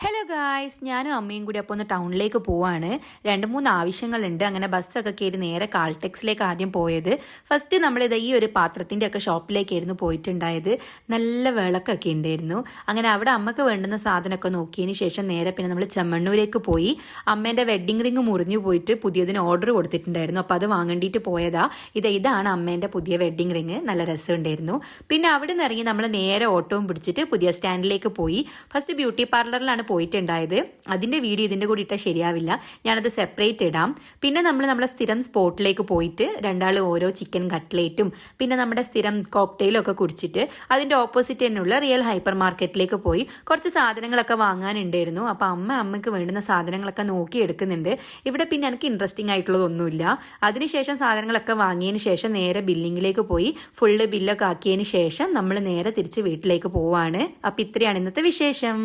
Hello guys, ഞാനും അമ്മയും കൂടി അപ്പോൾ ഒന്ന് ടൗണിലേക്ക് പോവാണ്. 2-3 ആവശ്യങ്ങളുണ്ട്. അങ്ങനെ ബസ്സൊക്കെ കയറി നേരെ കാൾടെക്സിലേക്ക് ആദ്യം പോയത്. ഫസ്റ്റ് നമ്മളിത് ഈ ഒരു പാത്രത്തിൻ്റെ ഒക്കെ ഷോപ്പിലേക്കായിരുന്നു പോയിട്ടുണ്ടായത്. നല്ല വിളക്കൊക്കെ ഉണ്ടായിരുന്നു. അങ്ങനെ അവിടെ അമ്മക്ക് വേണ്ടുന്ന സാധനമൊക്കെ നോക്കിയതിന് ശേഷം നേരെ പിന്നെ നമ്മൾ ചെമ്മണ്ണൂരേക്ക് പോയി. അമ്മേൻ്റെ വെഡ്ഡിങ് റിങ് മുറിഞ്ഞു പോയിട്ട് പുതിയതിന് ഓർഡർ കൊടുത്തിട്ടുണ്ടായിരുന്നു. അപ്പോൾ അത് വാങ്ങേണ്ടിയിട്ട് പോയതാ. ഇതാണ് അമ്മേൻ്റെ പുതിയ വെഡ്ഡിങ് റിങ്. നല്ല രസമുണ്ടായിരുന്നു. പിന്നെ അവിടെ നിന്ന് ഇറങ്ങി നമ്മൾ നേരെ ഓട്ടോവും പിടിച്ചിട്ട് പുതിയ സ്റ്റാൻഡിലേക്ക് പോയി. ഫസ്റ്റ് ബ്യൂട്ടി പാർലറിലാണ് പോയിട്ടുണ്ടായത്. അതിൻ്റെ വീഡിയോ ഇതിൻ്റെ കൂടി ഇട്ടാൽ ശരിയാവില്ല, ഞാനത് സെപ്പറേറ്റ് ഇടാം. പിന്നെ നമ്മളെ സ്ഥിരം സ്പോട്ടിലേക്ക് പോയിട്ട് രണ്ടാൾ ഓരോ ചിക്കൻ കട്ട്ലേറ്റും പിന്നെ നമ്മുടെ സ്ഥിരം കോക്ടെയിലും ഒക്കെ കുടിച്ചിട്ട് അതിൻ്റെ ഓപ്പോസിറ്റ് തന്നെയുള്ള റിയൽ ഹൈപ്പർ മാർക്കറ്റിലേക്ക് പോയി കുറച്ച് സാധനങ്ങളൊക്കെ വാങ്ങാനുണ്ടായിരുന്നു. അപ്പോൾ അമ്മയ്ക്ക് വേണ്ടുന്ന സാധനങ്ങളൊക്കെ നോക്കി എടുക്കുന്നുണ്ട്. ഇവിടെ പിന്നെ എനിക്ക് ഇൻട്രസ്റ്റിംഗ് ആയിട്ടുള്ളതൊന്നുമില്ല. അതിനുശേഷം സാധനങ്ങളൊക്കെ വാങ്ങിയതിന് ശേഷം നേരെ ബില്ലിങ്ങിലേക്ക് പോയി ഫുള്ള് ബില്ലൊക്കെ ആക്കിയതിന് ശേഷം നമ്മൾ നേരെ തിരിച്ച് വീട്ടിലേക്ക് പോവാണ്. അപ്പം ഇത്രയാണ് ഇന്നത്തെ വിശേഷം.